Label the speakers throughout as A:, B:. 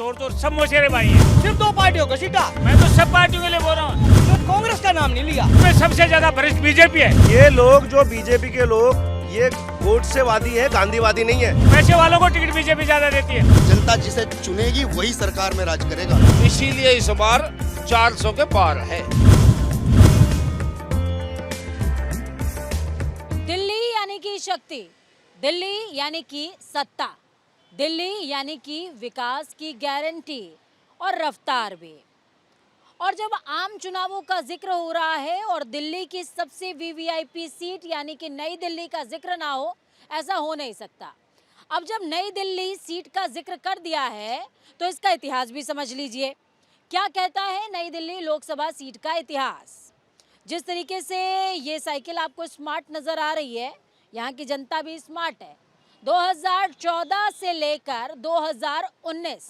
A: चोर चोर सब मोशेरे भाई हैं।
B: सिर्फ 2 पार्टियों का सीटा।
A: मैं तो सब पार्टियों के लिए बोल रहा हूँ।
B: तो कांग्रेस का नाम नहीं लिया।
A: मैं सबसे ज्यादा भ्रष्ट बीजेपी है।
C: ये लोग जो बीजेपी के लोग ये गोडसेवादी है, गांधीवादी नहीं है।
A: पैसे वालों को टिकट बीजेपी ज्यादा देती है।
D: जनता जिसे चुनेगी वही सरकार में राज करेगा।
E: इसीलिए इस बार 400 के पार है।
F: दिल्ली यानी कि शक्ति, दिल्ली यानी कि सत्ता, दिल्ली यानी कि विकास की गारंटी और रफ्तार भी। और जब आम चुनावों का जिक्र हो रहा है और दिल्ली की सबसे वीवीआईपी सीट यानी कि नई दिल्ली का जिक्र ना हो, ऐसा हो नहीं सकता। अब जब नई दिल्ली सीट का जिक्र कर दिया है तो इसका इतिहास भी समझ लीजिए। क्या कहता है नई दिल्ली लोकसभा सीट का इतिहास? जिस तरीके से ये साइकिल आपको स्मार्ट नज़र आ रही है, यहाँ की जनता भी स्मार्ट है। 2014 से लेकर 2019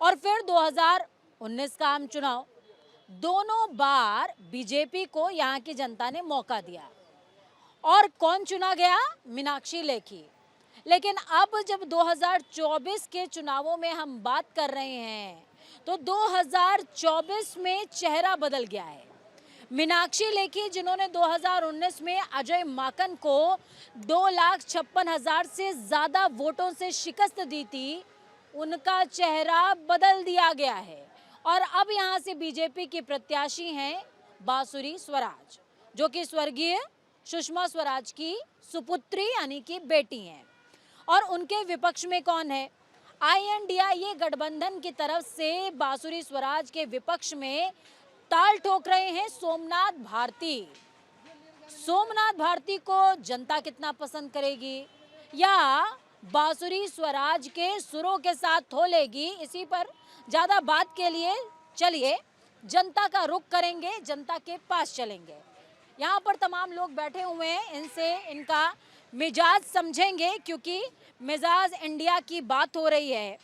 F: और फिर 2019 का आम चुनाव, दोनों बार बीजेपी को यहाँ की जनता ने मौका दिया। और कौन चुना गया? मीनाक्षी लेखी। लेकिन अब जब 2024 के चुनावों में हम बात कर रहे हैं तो 2024 में चेहरा बदल गया है। मीनाक्षी लेखी जिन्होंने 2019 में अजय माकन को 2,56,000 से ज़्यादा वोटों से शिकस्त दी थी, उनका चेहरा बदल दिया गया है। और अब यहाँ से बीजेपी की प्रत्याशी हैं बांसुरी स्वराज, जो कि स्वर्गीय सुषमा स्वराज की सुपुत्री यानी कि बेटी हैं। और उनके विपक्ष में कौन है? INDIA गठबंधन की तरफ से बांसुरी स्वराज के विपक्ष में ताल ठोक रहे हैं सोमनाथ भारती। सोमनाथ भारती को जनता कितना पसंद करेगी या बांसुरी स्वराज के सुरों के साथ थोलेगी, इसी पर ज़्यादा बात के लिए चलिए जनता का रुख करेंगे, जनता के पास चलेंगे। यहाँ पर तमाम लोग बैठे हुए हैं, इनसे इनका मिजाज समझेंगे, क्योंकि मिजाज इंडिया की बात हो रही है,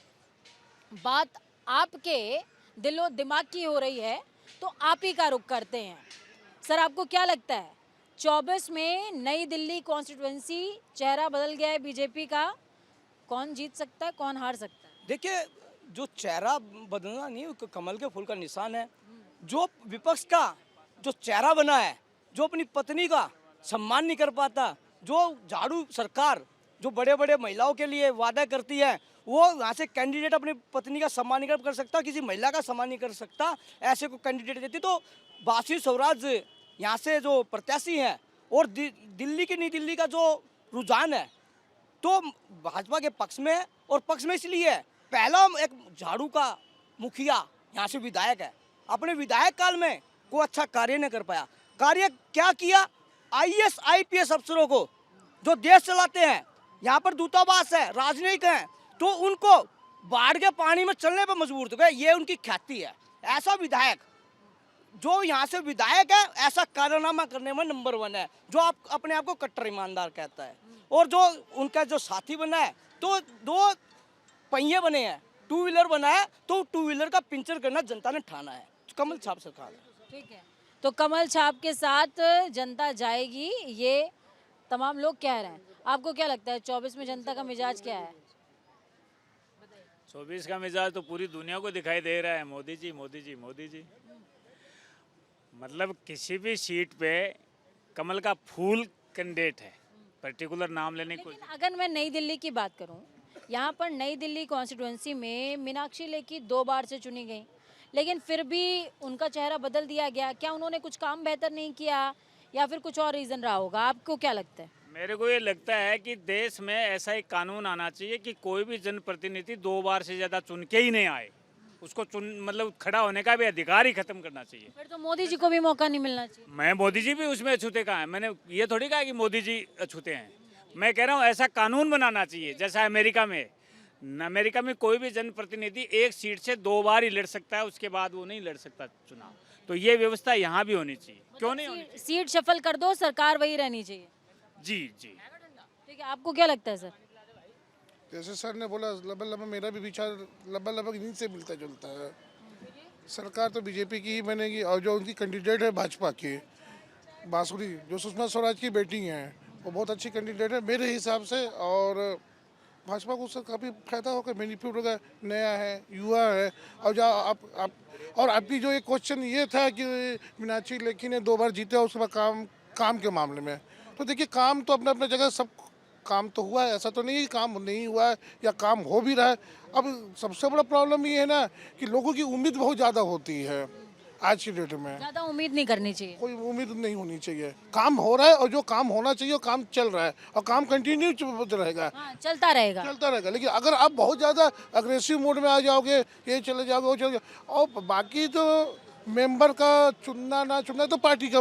F: बात आपके दिलो दिमाग की हो रही है, तो आप ही का रुख करते हैं। सर, आपको क्या लगता है 24 में नई दिल्ली कॉन्स्टिट्यूएंसी चेहरा बदल गया है बीजेपी का, कौन जीत सकता है, कौन हार सकता है?
B: देखिए, जो चेहरा बदलना नहीं, वो कमल के फूल का निशान है। जो विपक्ष का जो चेहरा बना है, जो अपनी पत्नी का सम्मान नहीं कर पाता, जो झाड़ू सरकार जो बड़े बड़े महिलाओं के लिए वादा करती है, वो यहाँ से कैंडिडेट अपनी पत्नी का सम्मान नहीं कर सकता, किसी महिला का सम्मान नहीं कर सकता, ऐसे को कैंडिडेट देती। तो बांसुरी स्वराज यहाँ से जो प्रत्याशी हैं और दिल्ली की नई दिल्ली का जो रुझान है तो भाजपा के पक्ष में है। और पक्ष में इसलिए है, पहला एक झाड़ू का मुखिया यहाँ से विधायक है, अपने विधायक काल में कोई अच्छा कार्य नहीं कर पाया। कार्य क्या किया? IAS IPS अफसरों को जो देश चलाते हैं, यहाँ पर दूतावास है, राजनयिक हैं, तो उनको बाढ़ के पानी में चलने पर मजबूर हो गए, ये उनकी ख्याति है। ऐसा विधायक जो यहाँ से विधायक है, ऐसा कारनामा करने में नंबर 1 है, जो आप अपने आप को कट्टर ईमानदार कहता है। और जो उनका जो साथी बना है, तो 2 पहिए बने हैं, 2 व्हीलर बना है, तो 2 व्हीलर का पिंचर करना जनता ने ठाना है। कमल छाप सरकार है।
F: ठीक है, तो कमल छाप के साथ जनता जाएगी, ये तमाम लोग कह रहे हैं। आपको क्या लगता है 24 में जनता का मिजाज क्या है?
A: 24 का मिजाज तो पूरी दुनिया को दिखाई दे रहा है, मोदी जी मोदी जी मोदी जी। मतलब किसी भी सीट पे कमल का फूल कैंडिडेट है, पर्टिकुलर नाम लेने को।
F: अगर मैं नई दिल्ली की बात करूं, यहाँ पर नई दिल्ली कॉन्स्टिट्यूएंसी में मीनाक्षी लेखी 2 बार से चुनी गई, लेकिन फिर भी उनका चेहरा बदल दिया गया। क्या उन्होंने कुछ काम बेहतर नहीं किया या फिर कुछ और रीज़न रहा होगा? आपको क्या लगता है?
A: मेरे को ये लगता है कि देश में ऐसा एक कानून आना चाहिए कि कोई भी जनप्रतिनिधि 2 बार से ज़्यादा चुन के ही नहीं आए, उसको मतलब खड़ा होने का भी अधिकार ही खत्म करना चाहिए।
F: फिर तो मोदी जी को भी मौका नहीं मिलना चाहिए।
A: मैं मोदी जी भी उसमें अछूते कहाँ है, मैंने ये थोड़ी कहा कि मोदी जी अछूते हैं। मैं कह रहा हूँ ऐसा कानून बनाना चाहिए जैसा अमेरिका में। अमेरिका में कोई भी जनप्रतिनिधि एक सीट से 2 बार ही लड़ सकता है, उसके बाद वो नहीं लड़ सकता चुनाव। तो ये व्यवस्था यहाँ भी होनी चाहिए। क्यों नहीं होनी?
F: सीट शफल कर दो, सरकार वही रहनी चाहिए।
A: जी जी,
F: ठीक है, आपको क्या लगता है सर?
G: जैसे सर ने बोला, लगभग मेरा भी विचार लगभग इन्हीं से मिलता जुलता है। सरकार तो बीजेपी की ही बनेगी, और जो उनकी कैंडिडेट है भाजपा की बांसुरी, जो सुषमा स्वराज की बेटी हैं, वो बहुत अच्छी कैंडिडेट है मेरे हिसाब से। और भाजपा को उससे काफ़ी फायदा होगा, बेनिफिट होगा, नया है, युवा है। और जो आप और अभी जो एक क्वेश्चन ये था कि मीनाक्षी लेखी ने 2 बार जीते और उसके बाद काम के मामले में, तो देखिए काम तो अपना अपना जगह सब काम तो हुआ है, ऐसा तो नहीं है कि काम नहीं हुआ है या काम हो भी रहा है। अब सबसे बड़ा प्रॉब्लम ये है ना कि लोगों की उम्मीद बहुत ज़्यादा होती है आज की डेट में।
F: ज्यादा उम्मीद नहीं करनी चाहिए।
G: कोई उम्मीद नहीं होनी चाहिए, काम हो रहा है और जो काम होना चाहिए वो काम चल रहा है और काम कंटिन्यू रहेगा,
F: हाँ, चलता रहेगा।
G: चलता रहेगा। लेकिन अगर आप बहुत ज़्यादा अग्रेसिव मोड में आ जाओगे, ये चले जाओगे वो चले जाओगे, और बाकी तो मेंबर का चुनना ना चुनना तो पार्टी का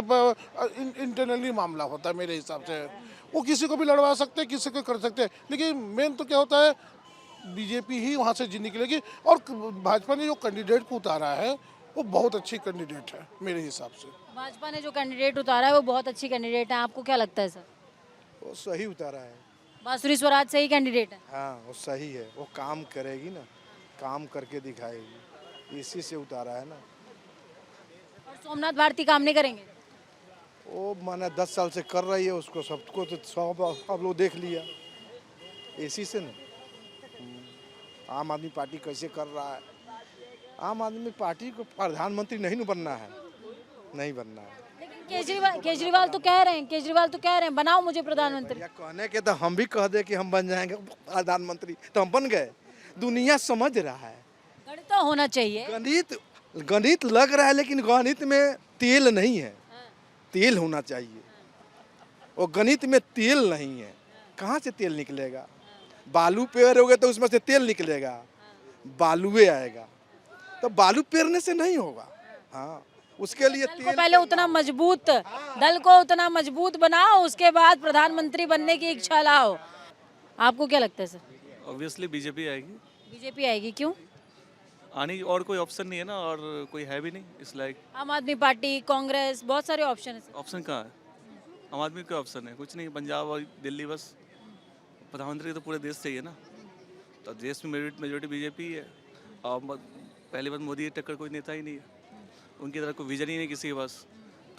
G: इंटरनली मामला होता है मेरे हिसाब से। वो किसी को भी लड़वा सकते हैं, किसी को कर सकते हैं, लेकिन मेन तो क्या होता है बीजेपी ही वहाँ से जीत निकलेगी। और भाजपा ने जो कैंडिडेट को उतारा है वो बहुत अच्छी कैंडिडेट है मेरे हिसाब से।
F: भाजपा ने जो कैंडिडेट उतारा है वो बहुत अच्छी कैंडिडेट है, आपको क्या लगता है सर?
H: वो सही उतारा है।
F: बांसुरी स्वराज सही कैंडिडेट है?
H: हाँ वो सही है, वो काम करेगी ना, काम करके दिखाएगी, इसी से उतारा है ना।
F: और सोमनाथ भारती काम नहीं करेंगे?
H: वो माने 10 साल से कर रही है, उसको सबको तो सब लोग देख लिया, इसी से ना। आम आदमी पार्टी कैसे कर रहा है, आम आदमी पार्टी को प्रधानमंत्री नहीं बनना है, नहीं बनना है।
F: लेकिन केजरीवाल तो कह रहे हैं बनाओ मुझे प्रधानमंत्री।
H: या कहने के तो हम भी कह दे कि हम बन जाएंगे प्रधानमंत्री तो हम बन गए। दुनिया समझ रहा है,
F: गणित तो होना चाहिए।
H: गणित लग रहा है, लेकिन गणित में तेल नहीं है, तेल होना चाहिए। और गणित में तेल नहीं है, कहाँ से तेल निकलेगा? बालू पेरोगे तो उसमें से तेल निकलेगा, बालुए आएगा, तो बालू पेरने से नहीं होगा। हाँ, उसके लिए
F: दल को पहले उतना मजबूत बनाओ, उसके बाद प्रधानमंत्री बनने की इच्छा लाओ। आपको क्या लगता है सर?
I: ऑब्वियसली बीजेपी आएगी।
F: बीजेपी आएगी, क्यों?
I: आने की और कोई ऑप्शन नहीं है ना, और कोई है भी नहीं इस लायक।
F: आम आदमी पार्टी, कांग्रेस, बहुत सारे ऑप्शन है।
I: ऑप्शन कहाँ है? आम आदमी का ऑप्शन है कुछ नहीं, पंजाब और दिल्ली बस। प्रधानमंत्री तो पूरे देश चाहिए ना, तो देश में मेजोरिटी बीजेपी है। और पहली बात मोदी की टक्कर कोई नेता ही नहीं है, उनकी तरह कोई विजन ही नहीं किसी के पास,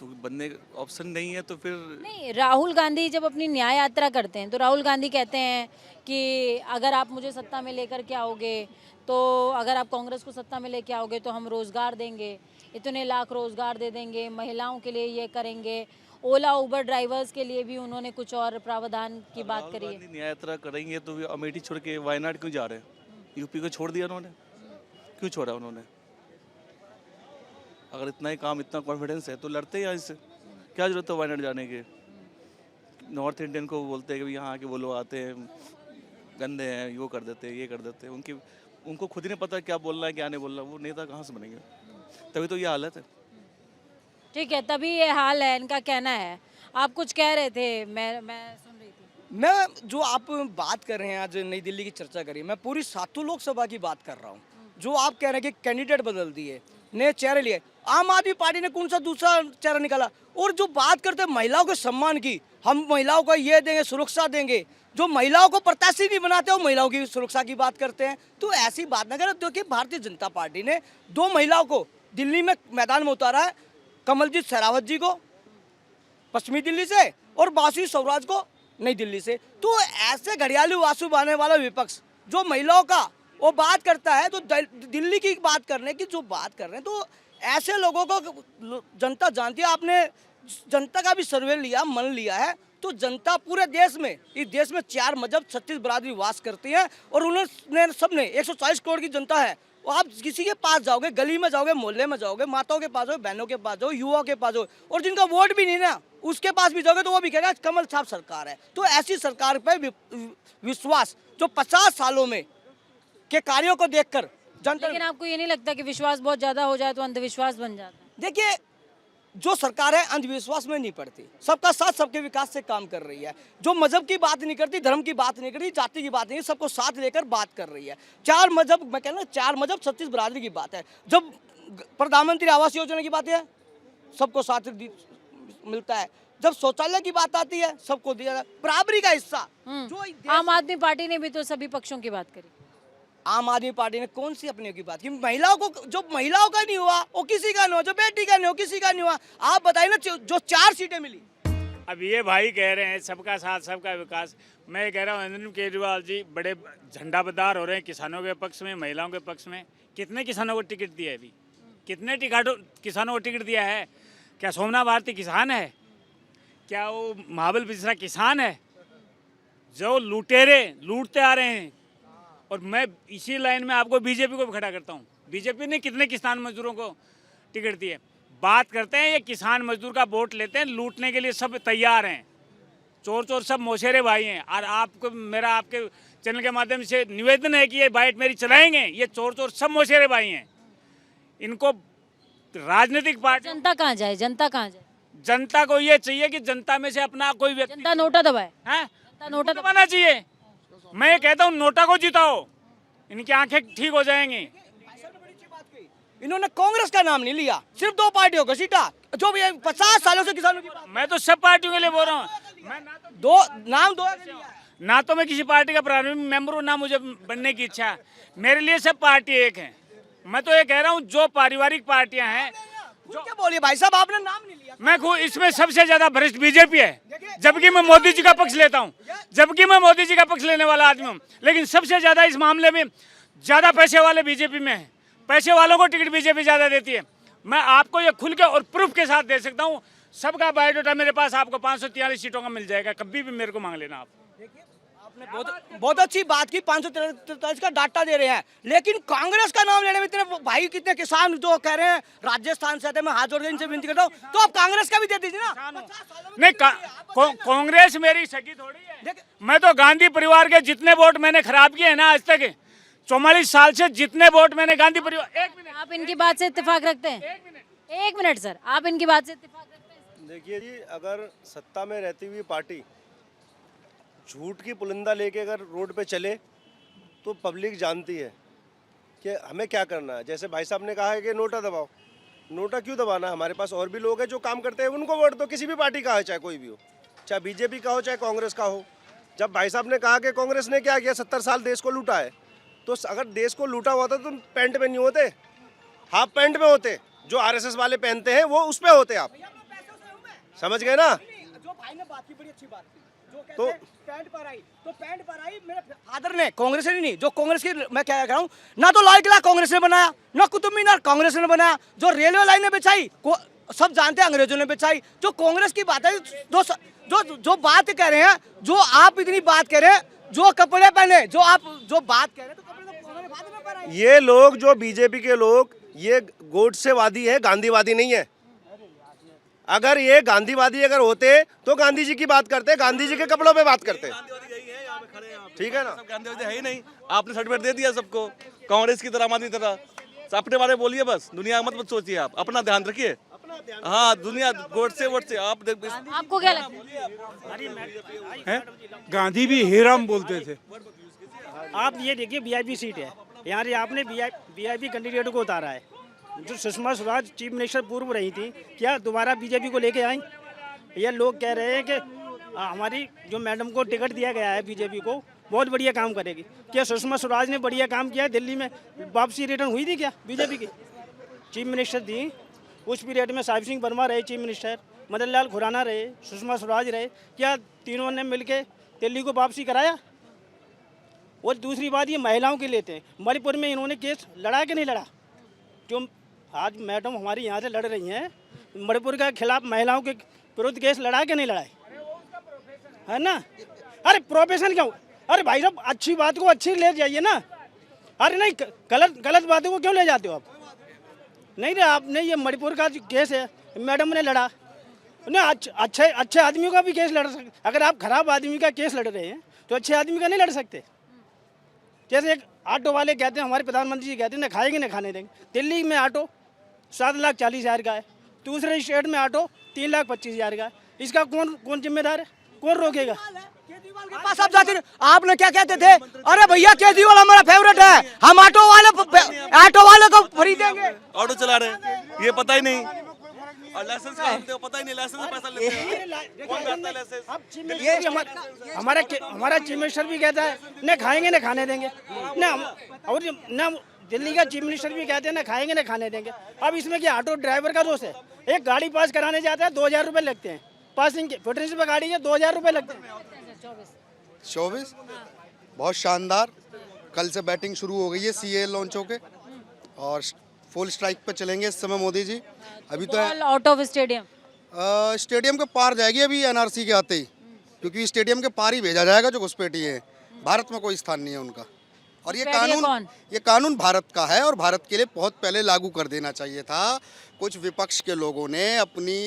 I: तो बनने का ऑप्शन नहीं है। तो फिर
F: नहीं, राहुल गांधी जब अपनी न्याय यात्रा करते हैं तो राहुल गांधी कहते हैं कि अगर आप मुझे सत्ता में लेकर के आओगे, तो अगर आप कांग्रेस को सत्ता में लेके आओगे तो हम रोजगार देंगे, इतने लाख रोजगार दे देंगे, महिलाओं के लिए ये करेंगे। ओला उबर ड्राइवर्स के लिए भी उन्होंने कुछ और प्रावधान की बात करी है।
I: न्याय यात्रा करेंगे तो अमेठी छोड़ के वायनाड क्यों जा रहे हैं? यूपी को छोड़ दिया उन्होंने, क्यों छोड़ा उन्होंने? अगर इतना ही काम, इतना कॉन्फिडेंस है तो लड़ते हैं यहाँ से, क्या जरूरत है वायनाड जाने के? नॉर्थ इंडियन को बोलते हैं कि यहाँ के वो लोग आते हैं गंदे हैं, वो कर देते हैं, ये कर देते हैं। उनको खुद ही नहीं पता क्या बोलना है क्या नहीं बोलना, वो नेता कहाँ से बनेंगे? तभी तो ये हालत है।
F: ठीक है, तभी ये हाल है, इनका कहना है। आप कुछ कह रहे थे, मैं सुन रही थी।
B: मैं जो आप बात कर रहे हैं, आज नई दिल्ली की चर्चा करी, मैं पूरी 7 लोकसभा की बात कर रहा हूँ। जो आप कह रहे हैं कि कैंडिडेट बदल दिए, नए चेहरे लिए, आम आदमी पार्टी ने कौन सा दूसरा चेहरा निकाला? और जो बात करते हैं महिलाओं के सम्मान की, हम महिलाओं को ये देंगे, सुरक्षा देंगे, जो महिलाओं को प्रत्याशी नहीं बनाते वो महिलाओं की सुरक्षा की बात करते हैं। तो ऐसी बात ना करें। देखिए, भारतीय जनता पार्टी ने 2 महिलाओं को दिल्ली में मैदान में उतारा है, कमलजीत शेरावत जी को पश्चिमी दिल्ली से और बांसुरी स्वराज को नई दिल्ली से। तो ऐसे घड़ियाली आंसू बहाने वाला विपक्ष जो महिलाओं का वो बात करता है, तो दिल्ली की बात करने की जो बात कर रहे हैं, तो ऐसे लोगों को जनता जानती है। आपने जनता का भी सर्वे लिया, मन लिया है, तो जनता पूरे देश में, इस देश में 4 मजहब 36 बरादरी वास करती है और उन्होंने सबने 140 करोड़ की जनता है। आप किसी के पास जाओगे, गली में जाओगे, मोहल्ले में जाओगे, माताओं के पास जाओगे, बहनों के पास जाओ, युवाओं के पास जाओ, और जिनका वोट भी नहीं ना उसके पास भी जाओगे तो वो भी कहेगा कमल छाप सरकार है। तो ऐसी सरकार पे विश्वास जो 50 सालों में के कार्यों को देखकर जनता।
F: लेकिन आपको ये नहीं लगता कि विश्वास बहुत ज्यादा हो जाए तो अंधविश्वास बन जाता है?
B: देखिए, जो सरकार है अंधविश्वास में नहीं पड़ती, सबका साथ सबके विकास से काम कर रही है। जो मजहब की बात नहीं करती, धर्म की बात नहीं करती, जाति की बात नहीं, सबको साथ लेकर बात कर रही है। 4 मजहब, मैं कहना 4 मजहब 36 बरादरी की बात है। जब प्रधानमंत्री आवास योजना की बात है, सबको साथ मिलता है। जब शौचालय की बात आती है, सबको दिया बराबरी का हिस्सा। जो
F: आम आदमी पार्टी ने भी तो सभी पक्षों की बात करी।
B: आम आदमी पार्टी ने कौन सी अपने की बात की? महिलाओं को, जो महिलाओं का नहीं हुआ वो किसी का नहीं हुआ, जो बेटी का नहीं हो किसी का नहीं हुआ। आप बताइए ना, जो 4 सीटें मिली
A: अब ये भाई कह रहे हैं सबका साथ सबका विकास। मैं कह रहा हूँ अरविंद केजरीवाल जी बड़े झंडाबदार हो रहे हैं किसानों के पक्ष में, महिलाओं के पक्ष में। कितने किसानों को टिकट दिया है अभी? कितने किसानों को टिकट दिया है? क्या सोमनाथ भारती किसान है? क्या वो महाबल बिसरा किसान है? जो लुटेरे लूटते आ रहे हैं। और मैं इसी लाइन में आपको बीजेपी को भी खड़ा करता हूँ। बीजेपी ने कितने किसान मजदूरों को टिकट दिए? बात करते हैं ये किसान मजदूर का वोट लेते हैं, लूटने के लिए सब तैयार हैं। चोर चोर सब मौसेरे भाई हैं। और आपको मेरा आपके चैनल के माध्यम से निवेदन है कि ये बाइट मेरी चलाएंगे। ये चोर चोर सब मौसेरे भाई हैं। इनको राजनीतिक पार्टी,
F: जनता कहाँ जाए? जनता कहाँ जाए?
A: जनता को ये चाहिए कि जनता में से अपना कोई व्यक्ति
F: जनता नोटा दबाए,
A: है
F: जनता नोटा दबाए।
A: दबाना चाहिए। मैं ये कहता हूँ नोटा को जिताओ, इनकी आंखें ठीक हो जाएंगी।
B: इन्होंने कांग्रेस का नाम नहीं लिया, सिर्फ 2 पार्टियों को सीटा, जो भी 50 सालों से किसानों की बात।
A: मैं तो सब पार्टियों के लिए बोल रहा हूँ। मैं
B: नाम दो
A: ना तो मैं किसी पार्टी का प्रारंभिक मेंबर हूँ, ना मुझे बनने की इच्छा है। मेरे लिए सब पार्टी एक है। मैं तो ये कह रहा हूँ जो पारिवारिक पार्टियां हैं,
B: जो क्या बोलिए भाई साहब, आपने नाम नहीं लिया।
A: मैं खुद इसमें सबसे ज्यादा भ्रष्ट बीजेपी है, जबकि मैं मोदी जी का पक्ष लेता हूँ, जबकि मैं मोदी जी का पक्ष लेने वाला आदमी हूँ। लेकिन सबसे ज्यादा इस मामले में ज्यादा पैसे वाले बीजेपी में है। पैसे वालों को टिकट बीजेपी ज्यादा देती है। मैं आपको ये खुल के और प्रूफ के साथ दे सकता हूँ। सबका बायोडाटा मेरे पास, आपको 543 सीटों का मिल जाएगा। कभी भी मेरे को मांग लेना आप।
B: आपने बहुत अच्छी बात की, 543 का डाटा दे रहे हैं, लेकिन कांग्रेस का नाम लेने में इतने भाई कितने किसान जो कह रहे हैं राजस्थान से आते हैं, मैं हाथ जोड़ के इनसे विनती करता हूँ, तो आप कांग्रेस का भी दे दीजिए ना।
A: नहीं, कांग्रेस मेरी सगी थोड़ी है। मैं तो गांधी परिवार के जितने वोट मैंने खराब किए हैं ना आज तक, 44 साल से जितने वोट मैंने गांधी परिवार। एक मिनट,
F: आप इनकी बात से इत्तेफाक रखते हैं? एक मिनट सर, आप इनकी बात से इत्तेफाक रखते हैं?
C: देखिए जी, अगर सत्ता में रहती हुई पार्टी झूठ की पुलिंदा लेके अगर रोड पे चले तो पब्लिक जानती है कि हमें क्या करना है। जैसे भाई साहब ने कहा है कि नोटा दबाओ, नोटा क्यों दबाना है? हमारे पास और भी लोग हैं जो काम करते हैं, उनको वोट दो। किसी भी पार्टी का है, चाहे कोई भी हो, चाहे बीजेपी का हो चाहे कांग्रेस का हो। जब भाई साहब ने कहा कि कांग्रेस ने क्या किया, 70 साल देश को लूटा है, तो अगर देश को लूटा हुआ था तो पैंट में नहीं होते, हाफ पैंट में होते। जो आरएसएस वाले पहनते हैं वो उस पे होते। आप समझ गए ना?
B: जो भाई ने बात की बड़ी अच्छी बात की, जो कहते
C: तो
B: हैं पैंट पर आई, तो पैंट पर आई मेरे फादर ने, कांग्रेस ने नहीं, जो कांग्रेस की मैं क्या कह रहा हूँ, ना तो लाल किला कांग्रेस ने बनाया, ना कुतुब मीनार कांग्रेस ने बनाया, जो रेलवे लाइन ने बिछाई सब जानते हैं अंग्रेजों ने बिछाई। जो कांग्रेस की बात है, जो बात कह रहे हैं, जो आप इतनी बात कह रहे हैं, जो कपड़े पहने, जो आप जो बात कह रहे हैं, तो कपड़े तो उन्होंने बाद में पहनाए।
C: ये लोग, जो बीजेपी के लोग, ये गोडसेवादी है, गांधीवादी नहीं है। अगर ये गांधीवादी अगर होते तो गांधी जी की बात करते, गांधी जी के कपड़ों पे बात करते। ठीक है ना?
I: गांधीवादी है ही नहीं। आपने सर्टिफिकेट दे दिया सबको, कांग्रेस की तरह, आम आदमी की तरह। अपने बारे में बोलिए बस, दुनिया मत सोचिए। आप अपना ध्यान रखिए। हाँ, दुनिया वोट से आप
F: आपको क्या लगता है?
J: गांधी भी हीराम बोलते थे। आप ये देखिए वीआईपी सीट है, यहाँ आपने वीआईपी कैंडिडेट को उतारा है। जो सुषमा स्वराज चीफ मिनिस्टर पूर्व रही थी, क्या दोबारा बीजेपी को लेके आई? ये लोग कह रहे हैं कि हमारी जो मैडम को टिकट दिया गया है बीजेपी को, बहुत बढ़िया काम करेगी। क्या सुषमा स्वराज ने बढ़िया काम किया? दिल्ली में वापसी रिटर्न हुई थी क्या बीजेपी की? चीफ मिनिस्टर थी उस पीरियड में, साहिब सिंह वर्मा रहे चीफ मिनिस्टर, मदन लाल खुराना रहे, सुषमा स्वराज रहे। क्या तीनों ने मिलके दिल्ली को वापसी कराया? और दूसरी बात, ये महिलाओं के लेते हैं। मणिपुर में इन्होंने केस लड़ा कि नहीं लड़ा? जो आज मैडम हमारी यहाँ से लड़ रही हैं, मणिपुर के खिलाफ महिलाओं के विरुद्ध केस लड़ा कि नहीं लड़ाए? है ना? अरे प्रोफेशन क्यों? अरे भाई साहब, अच्छी बात को अच्छी ले जाइए ना। अरे नहीं, गलत बातों को क्यों ले जाते हो आप? नहीं, आपने ये मणिपुर का जो केस है, मैडम ने लड़ा ना। अच्छे आदमी का भी केस लड़ सकते। अगर आप खराब आदमी का केस लड़ रहे हैं तो अच्छे आदमी का नहीं लड़ सकते। जैसे एक ऑटो वाले कहते हैं, हमारे प्रधानमंत्री जी कहते हैं, ना खाएंगे ना खाने देंगे। दिल्ली में ऑटो 7,40,000 का है, दूसरे स्टेट में ऑटो 3,25,000 का है। इसका कौन जिम्मेदार है? कौन रोकेगा?
B: केजरीवाल के पास आप जाते थे, आपने क्या कहते थे? अरे भैया केजरीवाल हमारा फेवरेट है, हम ऑटो वाले को फ्री देंगे।
I: ऑटो चला रहे, ये पता ही नहीं। और लाइसेंस का हमको पता ही नहीं, लाइसेंस में पैसा लेते हैं। कौन करता है लाइसेंस?
J: हमारा चीफ मिनिस्टर भी कहता है न खाएंगे न खाने देंगे ना, और ना दिल्ली का चीफ मिनिस्टर भी कहते हैं न खाएंगे न खाने देंगे। अब इसमें क्या ऑटो ड्राइवर का दोष है? एक गाड़ी पास कराने जाता है 2,000 रुपये लगते हैं, पासिंग के पोटेंशियल पे गाड़ी है 2000 रुपये लगते हैं।
D: 24 बहुत शानदार। कल से बैटिंग शुरू हो गई है सीए लॉन्च होके और फुल स्ट्राइक पे चलेंगे इस समय मोदी जी। अभी तो
F: आउट ऑफ स्टेडियम,
D: स्टेडियम के पार जाएगी अभी एनआरसी के आते ही, क्योंकि स्टेडियम के पार ही भेजा जाएगा जो घुसपैठी है। भारत में कोई स्थान नहीं है उनका। और ये कानून भारत का है और भारत के लिए बहुत पहले लागू कर देना चाहिए था। कुछ विपक्ष के लोगों ने अपनी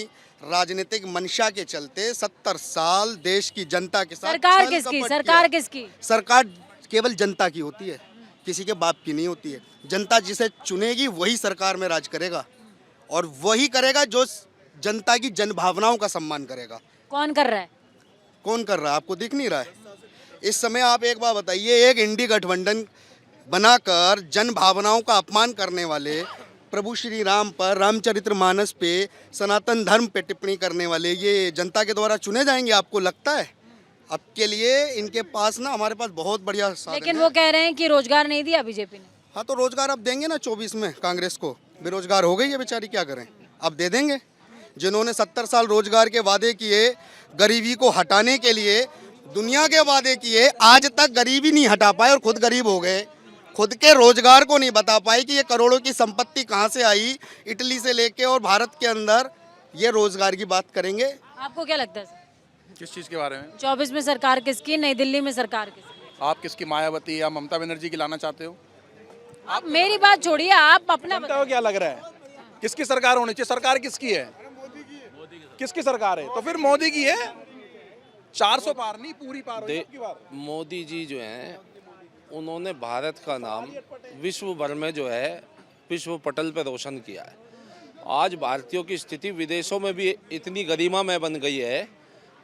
D: राजनीतिक मंशा के चलते 70 साल देश की जनता के साथ
F: सरकार किसकी?
D: सरकार केवल जनता की होती है, किसी के बाप की नहीं होती है। जनता जिसे चुनेगी वही सरकार में राज करेगा और वही करेगा जो जनता की जन भावनाओं का सम्मान करेगा।
F: कौन कर रहा है?
D: कौन कर रहा है आपको दिख नहीं रहा है? इस समय आप एक बात बताइए, एक इंडी गठबंधन बनाकर जन भावनाओं का अपमान करने वाले, प्रभु श्री राम पर, रामचरितमानस पे, सनातन धर्म पे टिप्पणी करने वाले ये जनता के द्वारा चुने जाएंगे? आपको लगता है? अब के लिए इनके पास ना हमारे पास बहुत बढ़िया साधन है।
F: लेकिन वो कह रहे हैं कि रोजगार नहीं दिया बीजेपी ने।
D: हाँ तो रोजगार अब देंगे ना 24 में। कांग्रेस को बेरोजगार हो गई है बेचारी, क्या करें, अब दे देंगे। जिन्होंने 70 साल रोजगार के वादे किए, गरीबी को हटाने के लिए दुनिया के वादे किए, आज तक गरीबी नहीं हटा पाए और खुद गरीब हो गए। खुद के रोजगार को नहीं बता पाए कि ये करोड़ों की संपत्ति कहाँ से आई, इटली से लेके और भारत के अंदर। ये रोजगार की बात करेंगे।
F: आपको क्या लगता है सर?
I: किस चीज़ के बारे में?
F: 24 में सरकार किसकी, नई दिल्ली में सरकार किसकी?
I: आप किसकी, मायावती या ममता बनर्जी की लाना चाहते हो?
F: आप मेरी बात छोड़िए, आप अपना
K: को क्या लग रहा है किसकी सरकार होनी चाहिए? सरकार किसकी है? किसकी सरकार है? तो फिर मोदी की है। 400 पार नहीं, पूरी पार हो जाएगी बात।
E: मोदी जी जो हैं उन्होंने भारत का नाम विश्व भर में जो है विश्व पटल पर रोशन किया है। आज भारतीयों की स्थिति विदेशों में भी इतनी गरिमामय बन गई है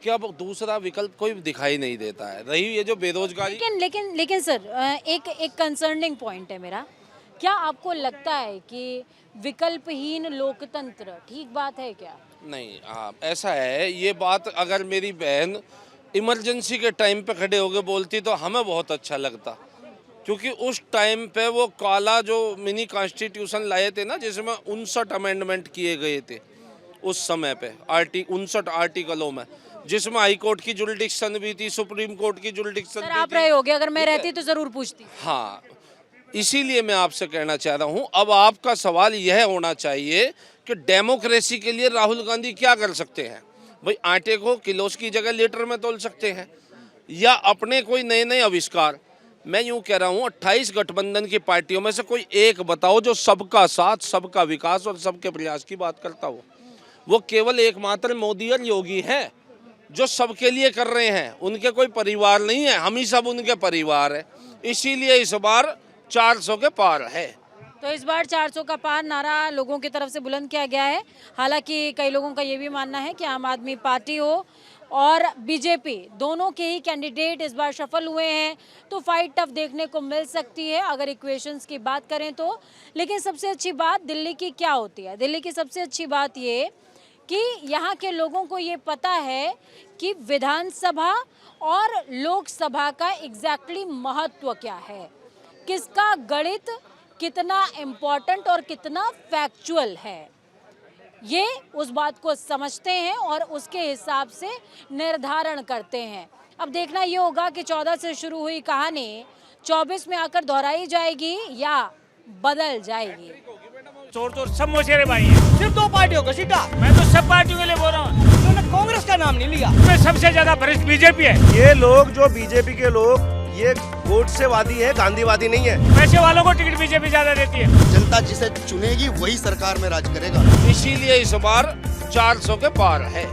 E: कि अब दूसरा विकल्प कोई दिखाई नहीं देता है। रही ये जो बेरोजगारी,
F: लेकिन सर एक कंसर्निंग पॉइंट है मेरा। क्या आपको लगता है कि विकल्पहीन लोकतंत्र ठीक बात है क्या?
E: नहीं, हाँ ऐसा है। ये बात अगर मेरी बहन इमरजेंसी के टाइम पे खड़े होके बोलती तो हमें बहुत अच्छा लगता, क्योंकि उस टाइम पे वो काला जो मिनी कॉन्स्टिट्यूशन लाए थे ना, जिसमें 59 अमेंडमेंट किए गए थे उस समय पे, 59 आर्टिकलों में, जिसमें हाई कोर्ट की जुरिडिक्शन भी थी, सुप्रीम कोर्ट की जुरिडिक्शन भी थी।
F: आप रहे होगे, अगर मैं रहती तो जरूर पूछती।
E: हाँ, इसीलिए मैं आपसे कहना चाह रहा हूँ, अब आपका सवाल यह होना चाहिए कि डेमोक्रेसी के लिए राहुल गांधी क्या कर सकते हैं? भाई आटे को किलोस की जगह लीटर में तोल सकते हैं या अपने कोई नए नए आविष्कार। मैं यूँ कह रहा हूँ 28 गठबंधन की पार्टियों में से कोई एक बताओ जो सबका साथ, सबका विकास और सबके प्रयास की बात करता हो। वो केवल एकमात्र मोदी और योगी हैं जो सबके लिए कर रहे हैं। उनके कोई परिवार नहीं है, हम ही सब उनके परिवार है। इसीलिए इस बार 400 के पार है।
F: तो इस बार 400 का पार नारा लोगों की तरफ से बुलंद किया गया है। हालांकि कई लोगों का ये भी मानना है कि आम आदमी पार्टी हो और बीजेपी, दोनों के ही कैंडिडेट इस बार सफल हुए हैं, तो फाइट टफ देखने को मिल सकती है अगर इक्वेशंस की बात करें तो। लेकिन सबसे अच्छी बात दिल्ली की क्या होती है? दिल्ली की सबसे अच्छी बात ये कि यहाँ के लोगों को ये पता है कि विधानसभा और लोकसभा का एग्जैक्टली महत्व क्या है, किसका गणित कितना इम्पोर्टेंट और कितना फैक्चुअल है। ये उस बात को समझते हैं और उसके हिसाब से निर्धारण करते हैं। अब देखना ये होगा कि 14 से शुरू हुई कहानी 24 में आकर दोहराई जाएगी या बदल जाएगी।
A: चोर चोर सब मोशेरे भाई हैं।
B: सिर्फ 2 पार्टियों का सीटा।
A: मैं तो सब पार्टियों के लिए बोल रहा हूँ।
B: उन्होंने कांग्रेस का नाम नहीं लिया।
A: इसमें सबसे ज्यादा भ्रष्ट बीजेपी है।
C: ये लोग जो बीजेपी के लोग, ये वोट से वादी है, गांधीवादी नहीं है।
A: पैसे वालों को टिकट बीजेपी ज्यादा देती है।
D: जनता जिसे चुनेगी वही सरकार में राज करेगा।
E: इसीलिए इस बार 400 के पार है।